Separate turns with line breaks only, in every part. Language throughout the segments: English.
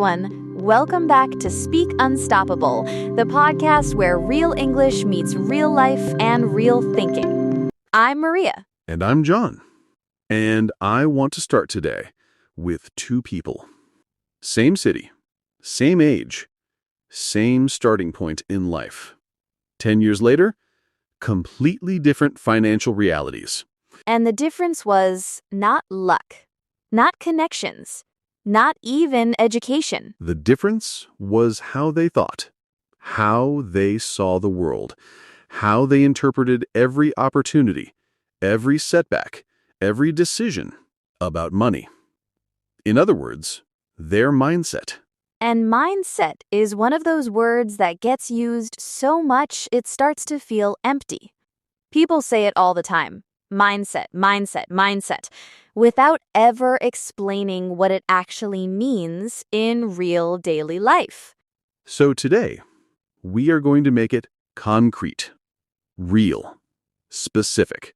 everyone. Welcome back to Speak Unstoppable, the podcast where real English meets real life and real thinking. I'm Maria.
And I'm John. And I want to start today with two people. Same city, same age, same starting point in life. 10 years later, completely different financial realities.
And the difference was not luck, not connections, not even education.
The difference was how they thought, how they saw the world, how they interpreted every opportunity, every setback, every decision about money. In other words, their mindset.
And mindset is one of those words that gets used so much it starts to feel empty. People say it all the time. Mindset, mindset, mindset, without ever explaining what it actually means in real daily life.
So today, we are going to make it concrete, real, specific.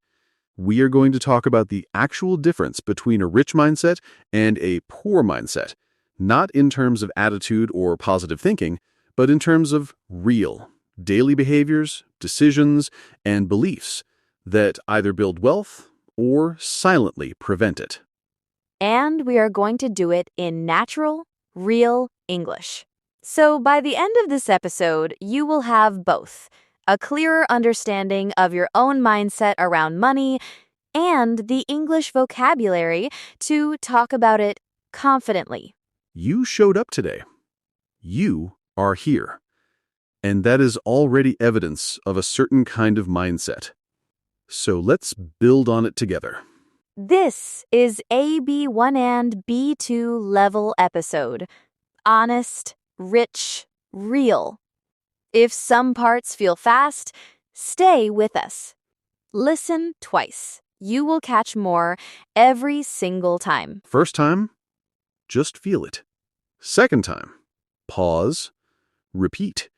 We are going to talk about the actual difference between a rich mindset and a poor mindset, not in terms of attitude or positive thinking, but in terms of real, daily behaviors, decisions, and beliefs that either build wealth or silently prevent it.
And we are going to do it in natural, real English. So by the end of this episode, you will have both a clearer understanding of your own mindset around money and the English vocabulary to talk about it confidently.
You showed up today. You are here. And that is already evidence of a certain kind of mindset. So let's build on it together.
This is a B1 and B2 level episode. Honest, rich, real. If some parts feel fast, stay with us. Listen twice. You will catch more every single time.
First time, just feel it. Second time, pause, repeat.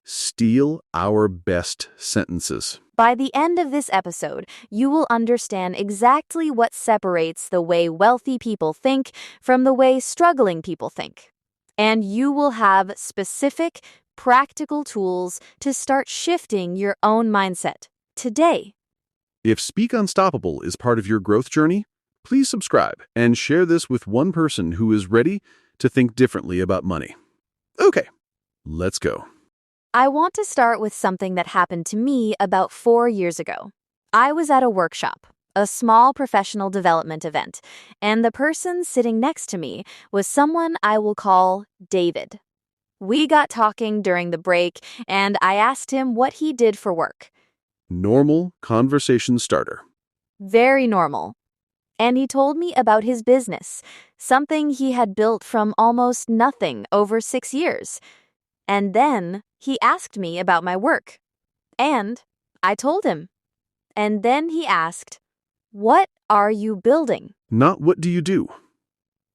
Steal our best sentences.
By the end of this episode, you will understand exactly what separates the way wealthy people think from the way struggling people think. And you will have specific, practical tools to start shifting your own mindset today.
If Speak Unstoppable is part of your growth journey, please subscribe and share this with one person who is ready to think differently about money. Okay, let's go.
I want to start with something that happened to me about 4 years ago. I was at a workshop, a small professional development event, and the person sitting next to me was someone I will call David. We got talking during the break, and I asked him what he did for work.
Normal conversation starter.
Very normal. And he told me about his business, something he had built from almost nothing over 6 years. And then he asked me about my work. And I told him. And then he asked, "What are you building?"
Not what do you do?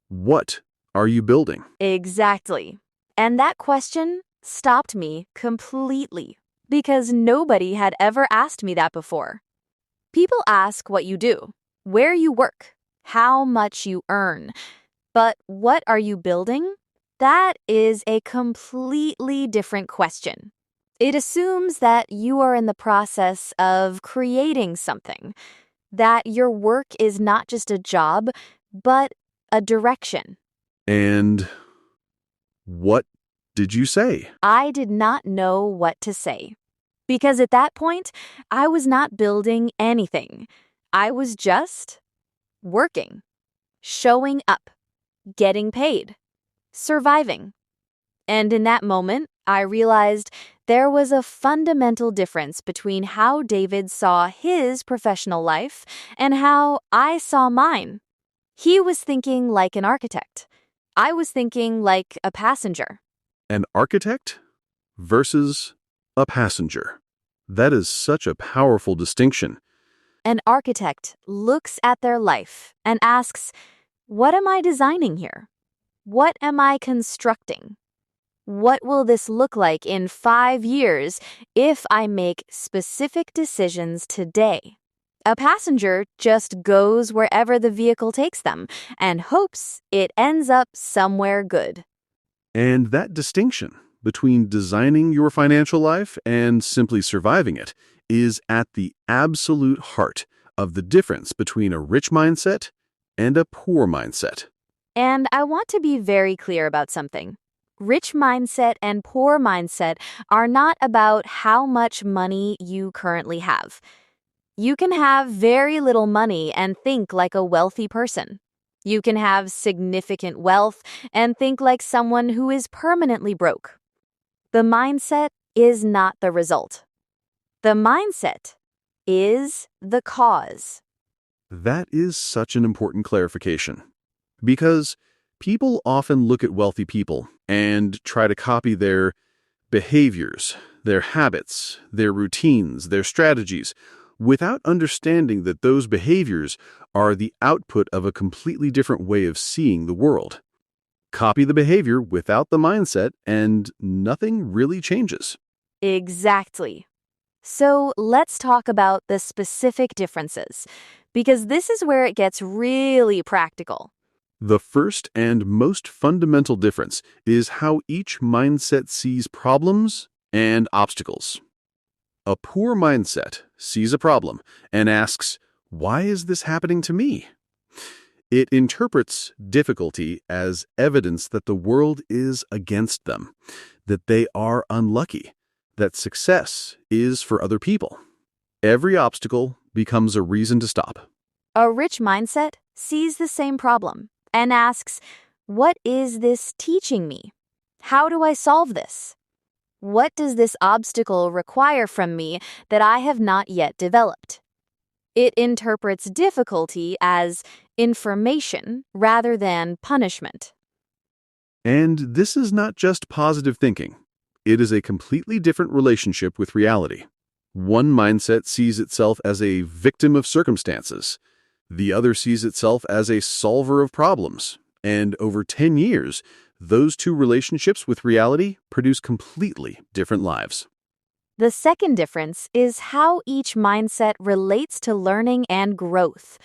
What are you building?
Exactly. And that question stopped me completely because nobody had ever asked me that before. People ask what you do, where you work, how much you earn. But what are you building? That is a completely different question. It assumes that you are in the process of creating something, that your work is not just a job, but a direction.
And what did you say?
I did not know what to say. Because at that point, I was not building anything. I was just working, showing up, getting paid, surviving. And in that moment, I realized there was a fundamental difference between how David saw his professional life and how I saw mine. He was thinking like an architect. I was thinking like a passenger.
An architect versus a passenger. That is such a powerful distinction.
An architect looks at their life and asks, "What am I designing here? What am I constructing? What will this look like in 5 years if I make specific decisions today?" A passenger just goes wherever the vehicle takes them and hopes it ends up somewhere good.
And that distinction between designing your financial life and simply surviving it is at the absolute heart of the difference between a rich mindset and a poor mindset.
And I want to be very clear about something. Rich mindset and poor mindset are not about how much money you currently have. You can have very little money and think like a wealthy person. You can have significant wealth and think like someone who is permanently broke. The mindset is not the result. The mindset is the cause.
That is such an important clarification. Because people often look at wealthy people and try to copy their behaviors, their habits, their routines, their strategies, without understanding that those behaviors are the output of a completely different way of seeing the world. Copy the behavior without the mindset, and nothing really changes.
Exactly. So let's talk about the specific differences, because this is where it gets really practical.
The first and most fundamental difference is how each mindset sees problems and obstacles. A poor mindset sees a problem and asks, "Why is this happening to me?" It interprets difficulty as evidence that the world is against them, that they are unlucky, that success is for other people. Every obstacle becomes a reason to stop.
A rich mindset sees the same problem and asks, what is this teaching me? How do I solve this? What does this obstacle require from me that I have not yet developed? It interprets difficulty as information rather than punishment.
And this is not just positive thinking. It is a completely different relationship with reality. One mindset sees itself as a victim of circumstances. The other sees itself as a solver of problems. And over 10 years, those two relationships with reality produce completely different lives.
The second difference is how each mindset relates to learning and growth.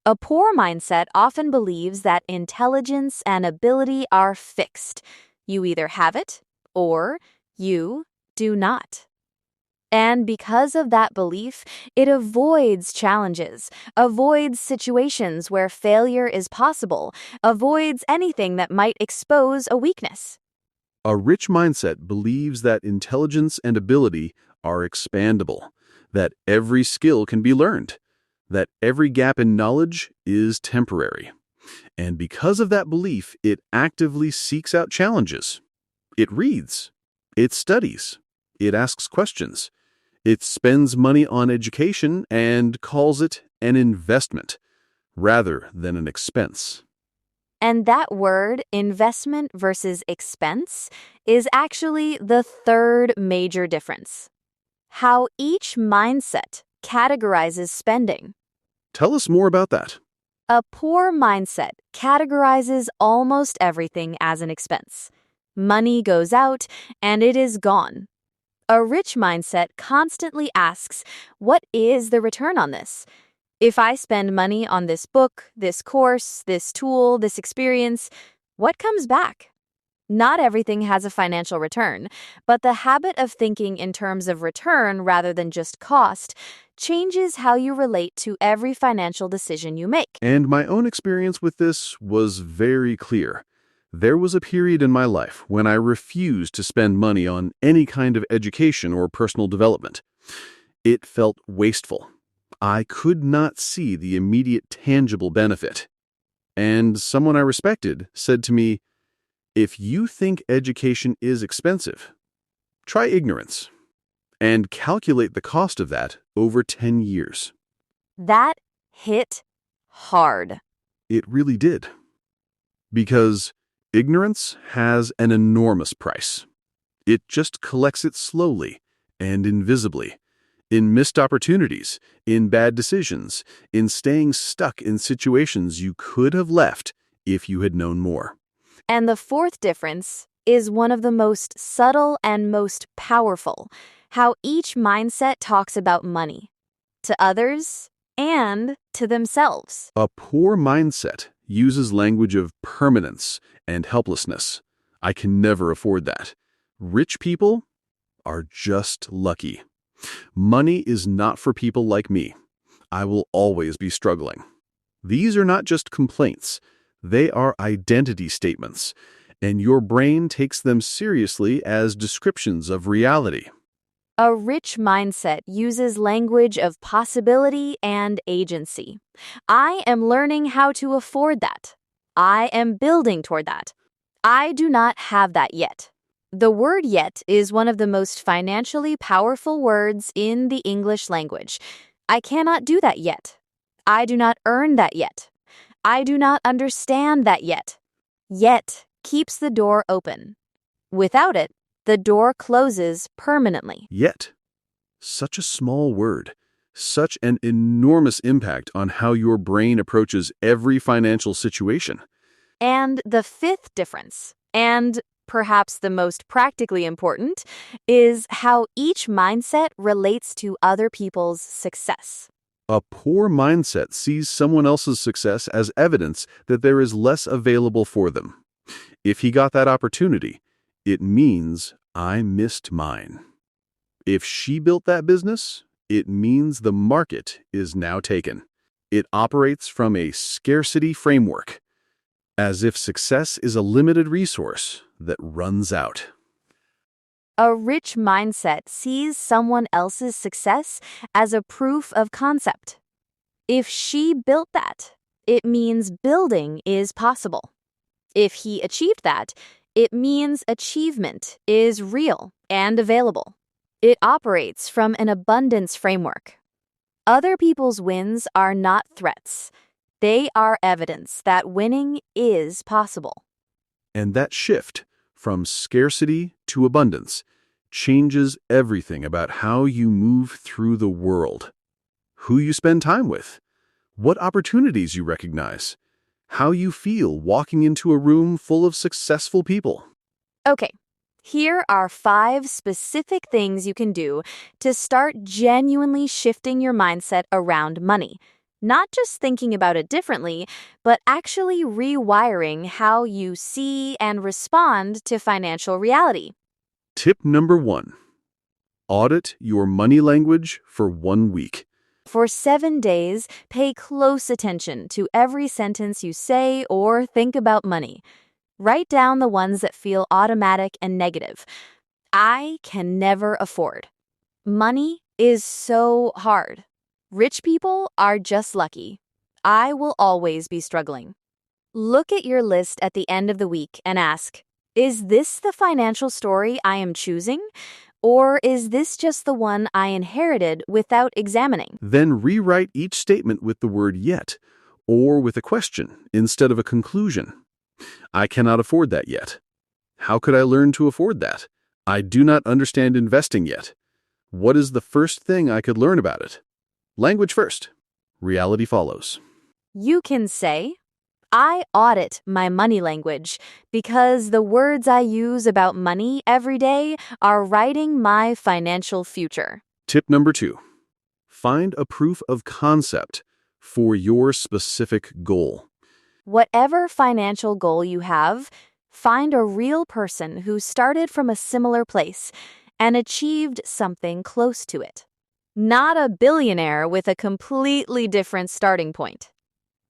A poor mindset often believes that intelligence and ability are fixed. You either have it or you do not. And because of that belief, it avoids challenges, avoids situations where failure is possible, avoids anything that might expose a weakness.
A rich mindset believes that intelligence and ability are expandable, that every skill can be learned, that every gap in knowledge is temporary. And because of that belief, it actively seeks out challenges. It reads, it studies, it asks questions, it spends money on education and calls it an investment rather than an expense.
And that word, investment versus expense, is actually the third major difference. How each mindset categorizes spending.
Tell us more about that.
A poor mindset categorizes almost everything as an expense. Money goes out and it is gone. A rich mindset constantly asks, what is the return on this? If I spend money on this book, this course, this tool, this experience, what comes back? Not everything has a financial return, but the habit of thinking in terms of return rather than just cost changes how you relate to every financial decision you make.
And my own experience with this was very clear. There was a period in my life when I refused to spend money on any kind of education or personal development. It felt wasteful. I could not see the immediate tangible benefit. And someone I respected said to me, "If you think education is expensive, try ignorance and calculate the cost of that over 10 years."
That hit hard.
It really did. Because ignorance has an enormous price. It just collects it slowly and invisibly, in missed opportunities, in bad decisions, in staying stuck in situations you could have left if you had known more.
And the fourth difference is one of the most subtle and most powerful, how each mindset talks about money, to others and to themselves.
A poor mindset uses language of permanence and helplessness. I can never afford that. Rich people are just lucky. Money is not for people like me. I will always be struggling. These are not just complaints. They are identity statements, and your brain takes them seriously as descriptions of reality.
A rich mindset uses language of possibility and agency. I am learning how to afford that. I am building toward that. I do not have that yet. The word yet is one of the most financially powerful words in the English language. I cannot do that yet. I do not earn that yet. I do not understand that yet. Yet keeps the door open. Without it, the door closes permanently.
Yet, such a small word, such an enormous impact on how your brain approaches every financial situation.
And the fifth difference, and perhaps the most practically important, is how each mindset relates to other people's success.
A poor mindset sees someone else's success as evidence that there is less available for them. If he got that opportunity, it means I missed mine. If she built that business, it means the market is now taken. It operates from a scarcity framework, as if success is a limited resource that runs out.
A rich mindset sees someone else's success as a proof of concept. If she built that, it means building is possible. If he achieved that, it means achievement is real and available. It operates from an abundance framework. Other people's wins are not threats. They are evidence that winning is possible.
And that shift from scarcity to abundance changes everything about how you move through the world. Who you spend time with, what opportunities you recognize, how you feel walking into a room full of successful people.
Okay, here are 5 specific things you can do to start genuinely shifting your mindset around money. Not just thinking about it differently, but actually rewiring how you see and respond to financial reality.
Tip number 1. Audit your money language for 1 week.
For 7 days, pay close attention to every sentence you say or think about money. Write down the ones that feel automatic and negative. I can never afford. Money is so hard. Rich people are just lucky. I will always be struggling. Look at your list at the end of the week and ask, is this the financial story I am choosing? Or is this just the one I inherited without examining?
Then rewrite each statement with the word yet, or with a question instead of a conclusion. I cannot afford that yet. How could I learn to afford that? I do not understand investing yet. What is the first thing I could learn about it? Language first. Reality follows.
You can say, I audit my money language because the words I use about money every day are writing my financial future.
Tip number 2. Find a proof of concept for your specific goal.
Whatever financial goal you have, find a real person who started from a similar place and achieved something close to it. Not a billionaire with a completely different starting point.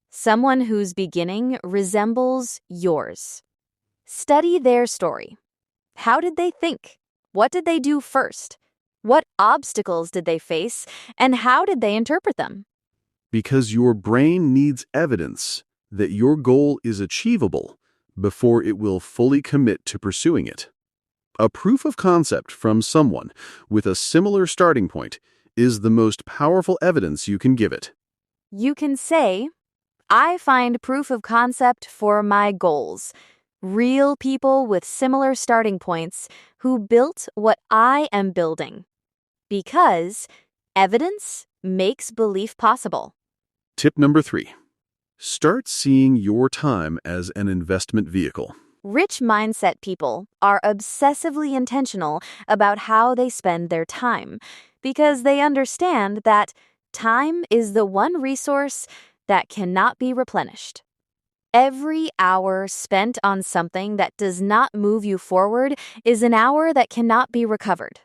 Someone whose beginning resembles yours. Study their story. How did they think? What did they do first? What obstacles did they face, and how did they interpret them?
Because your brain needs evidence that your goal is achievable before it will fully commit to pursuing it. A proof of concept from someone with a similar starting point is the most powerful evidence you can give it.
You can say, I find proof of concept for my goals. Real people with similar starting points who built what I am building. Because evidence makes belief possible.
Tip number 3. Start seeing your time as an investment vehicle.
Rich mindset people are obsessively intentional about how they spend their time because they understand that time is the one resource that cannot be replenished. Every hour spent on something that does not move you forward is an hour that cannot be recovered.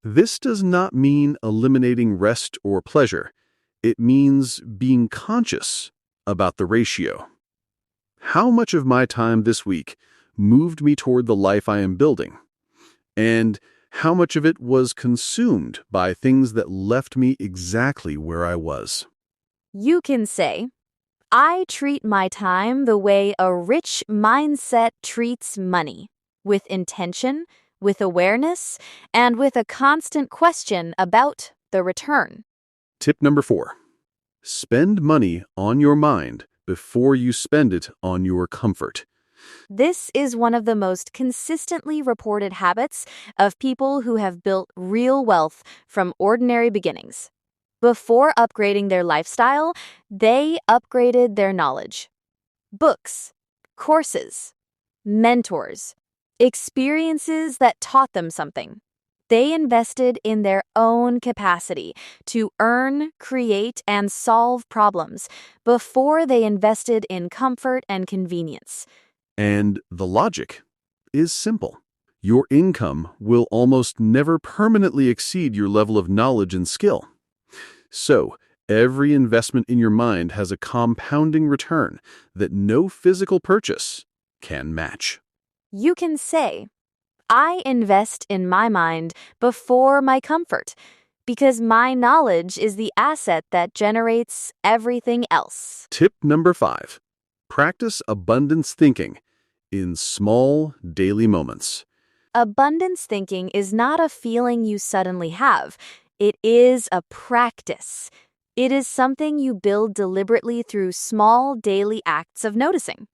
This does not mean eliminating rest or pleasure. It means being conscious about the ratio. How much of my time this week moved me toward the life I am building? And how much of it was consumed by things that left me exactly where I was?
You can say, I treat my time the way a rich mindset treats money, with intention, with awareness, and with a constant question about the return.
Tip number 4. Spend money on your mind before you spend it on your comfort.
This is one of the most consistently reported habits of people who have built real wealth from ordinary beginnings. Before upgrading their lifestyle, they upgraded their knowledge. Books, courses, mentors, experiences that taught them something. They invested in their own capacity to earn, create, and solve problems before they invested in comfort and convenience.
And the logic is simple. Your income will almost never permanently exceed your level of knowledge and skill. So, every investment in your mind has a compounding return that no physical purchase can match.
You can say, I invest in my mind before my comfort, because my knowledge is the asset that generates everything else.
Tip number 5. Practice abundance thinking in small daily moments.
Abundance thinking is not a feeling you suddenly have. It is a practice. It is something you build deliberately through small daily acts of noticing.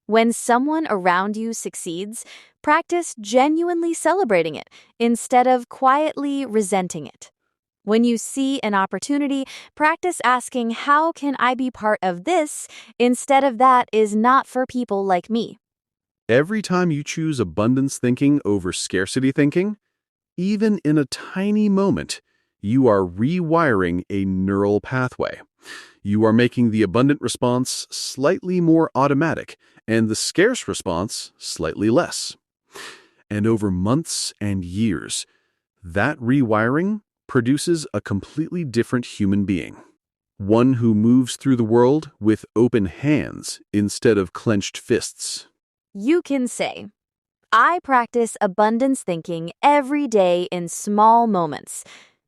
When someone around you succeeds, practice genuinely celebrating it instead of quietly resenting it. When you see an opportunity, practice asking, how can I be part of this, instead of that is not for people like me.
Every time you choose abundance thinking over scarcity thinking, even in a tiny moment, you are rewiring a neural pathway. You are making the abundant response slightly more automatic and the scarce response slightly less. And over months and years, that rewiring produces a completely different human being. One who moves through the world with open hands instead of clenched fists.
You can say, I practice abundance thinking every day in small moments,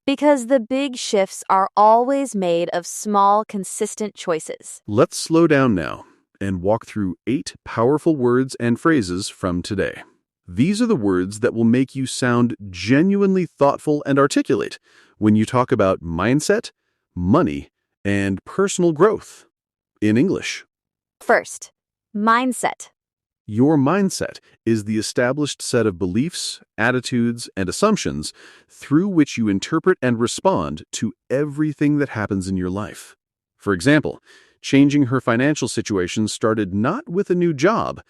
because the big shifts are always made of small, consistent choices.
Let's slow down now and walk through 8 powerful words and phrases from today. These are the words that will make you sound genuinely thoughtful and articulate when you talk about mindset, money, and personal growth in English.
First, mindset.
Your mindset is the established set of beliefs, attitudes, and assumptions through which you interpret and respond to everything that happens in your life. For example, changing her financial situation started not with a new job,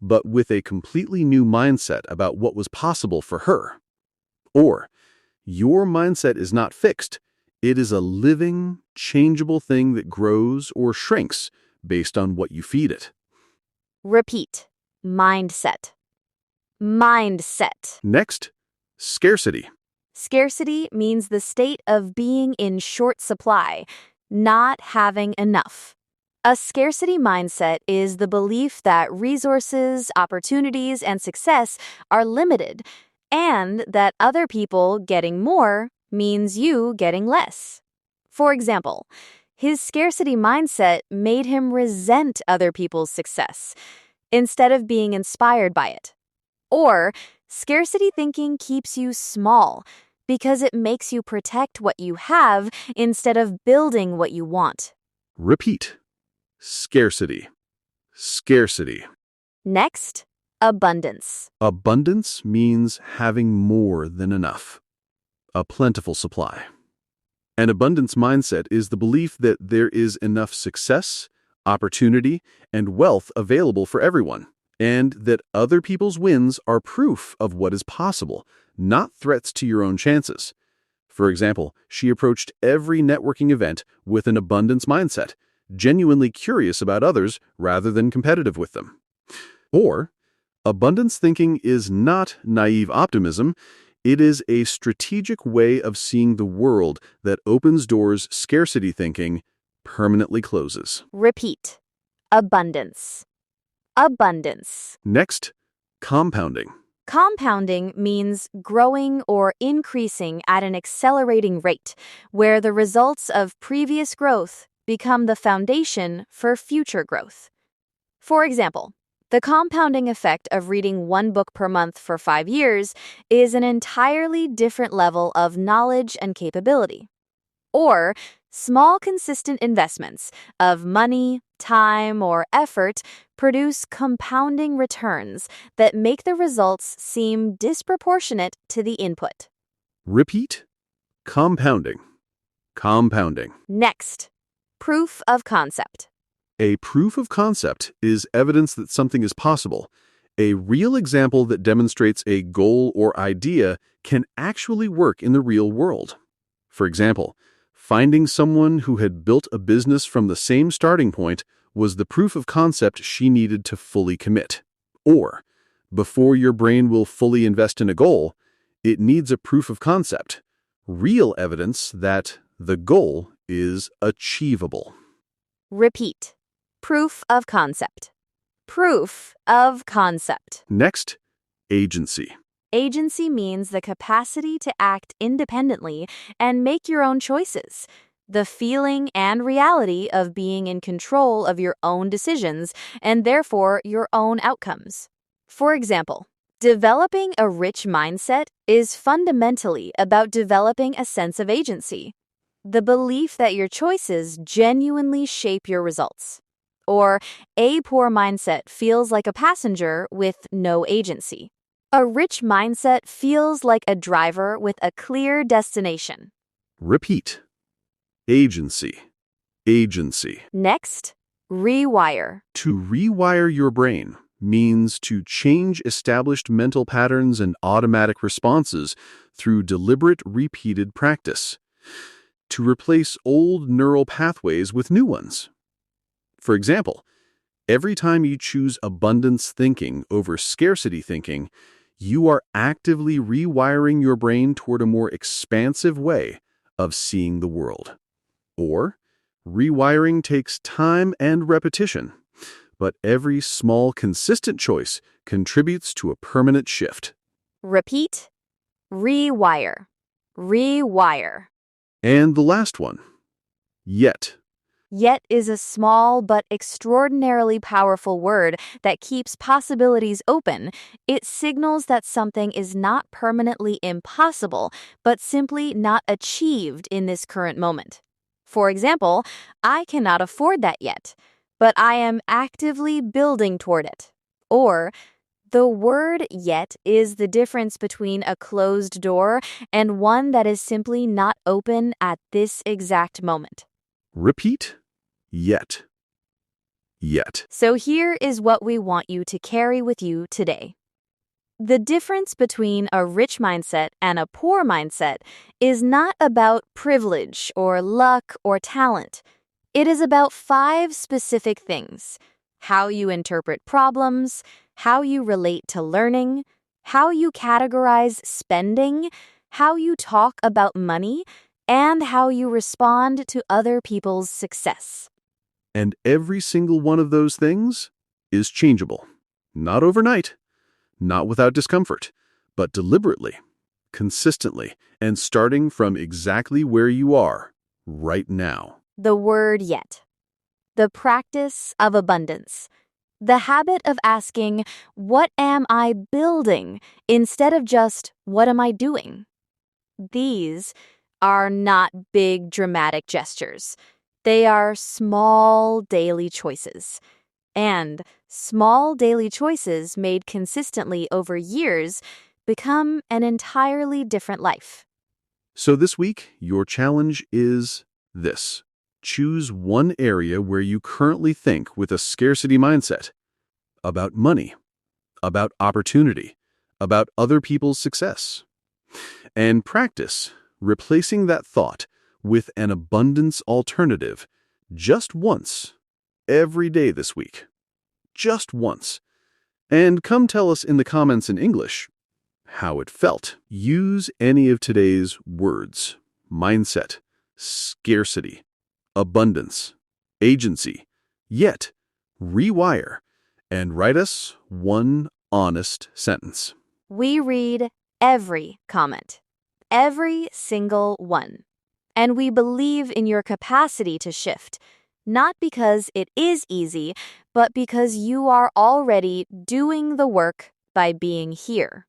but with a completely new mindset about what was possible for her. Or, your mindset is not fixed. It is a living, changeable thing that grows or shrinks based on what you feed it.
Repeat. Mindset. Mindset.
Next, scarcity.
Scarcity means the state of being in short supply, not having enough. A scarcity mindset is the belief that resources, opportunities, and success are limited, and that other people getting more means you getting less. For example, his scarcity mindset made him resent other people's success instead of being inspired by it. Or, scarcity thinking keeps you small because it makes you protect what you have instead of building what you want.
Repeat. Scarcity. Scarcity.
Next, abundance.
Abundance means having more than enough. A plentiful supply. An abundance mindset is the belief that there is enough success, opportunity, and wealth available for everyone, and that other people's wins are proof of what is possible, not threats to your own chances. For example, she approached every networking event with an abundance mindset, genuinely curious about others rather than competitive with them. Or, abundance thinking is not naive optimism. It is a strategic way of seeing the world that opens doors scarcity thinking permanently closes.
Repeat. Abundance. Abundance.
Next, compounding.
Compounding means growing or increasing at an accelerating rate, where the results of previous growth become the foundation for future growth. For example, the compounding effect of reading one book per month for 5 years is an entirely different level of knowledge and capability. Or, small consistent investments of money, time, or effort produce compounding returns that make the results seem disproportionate to the input.
Repeat. Compounding. Compounding.
Next, proof of concept.
A proof of concept is evidence that something is possible. A real example that demonstrates a goal or idea can actually work in the real world. For example, finding someone who had built a business from the same starting point was the proof of concept she needed to fully commit. Or, before your brain will fully invest in a goal, it needs a proof of concept, real evidence that the goal is achievable.
Repeat. Proof of concept. Proof of concept.
Next, agency.
Agency means the capacity to act independently and make your own choices. The feeling and reality of being in control of your own decisions and therefore your own outcomes. For example, developing a rich mindset is fundamentally about developing a sense of agency, the belief that your choices genuinely shape your results. Or, a poor mindset feels like a passenger with no agency. A rich mindset feels like a driver with a clear destination.
Repeat. Agency. Agency.
Next, rewire.
To rewire your brain means to change established mental patterns and automatic responses through deliberate, repeated practice. To replace old neural pathways with new ones. For example, every time you choose abundance thinking over scarcity thinking, you are actively rewiring your brain toward a more expansive way of seeing the world. Or, rewiring takes time and repetition, but every small, consistent choice contributes to a permanent shift.
Repeat. Rewire. Rewire.
And the last one, yet.
Yet is a small but extraordinarily powerful word that keeps possibilities open. It signals that something is not permanently impossible, but simply not achieved in this current moment. For example, I cannot afford that yet, but I am actively building toward it. Or, the word yet is the difference between a closed door and one that is simply not open at this exact moment.
Repeat, yet. Yet.
So here is what we want you to carry with you today. The difference between a rich mindset and a poor mindset is not about privilege or luck or talent. It is about 5 specific things: how you interpret problems, how you relate to learning, how you categorize spending, how you talk about money, and how you respond to other people's success.
And every single one of those things is changeable. Not overnight, not without discomfort, but deliberately, consistently, and starting from exactly where you are right now.
The word yet. The practice of abundance. The habit of asking, what am I building, instead of just, what am I doing? These are not big dramatic gestures. They are small daily choices. And small daily choices made consistently over years become an entirely different life.
So this week, your challenge is this. Choose one area where you currently think with a scarcity mindset. About money, about opportunity, about other people's success. And practice replacing that thought with an abundance alternative Just once. Every day this week. Just once. And come tell us in the comments in English how it felt. Use any of today's words: mindset, scarcity, abundance, agency. Yet, rewire and write us one honest sentence.
We read every comment, every single one. And we believe in your capacity to shift, not because it is easy, but because you are already doing the work by being here.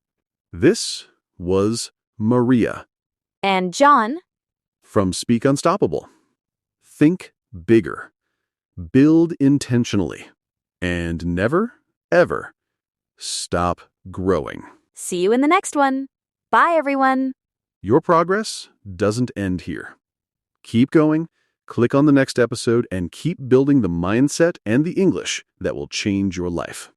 This was Maria
And John,
from Speak Unstoppable. Think bigger, build intentionally, and never, ever stop growing.
see you in the next one. Bye, everyone.
Your progress doesn't end here. Keep going, click on the next episode, and keep building the mindset and the English that will change your life.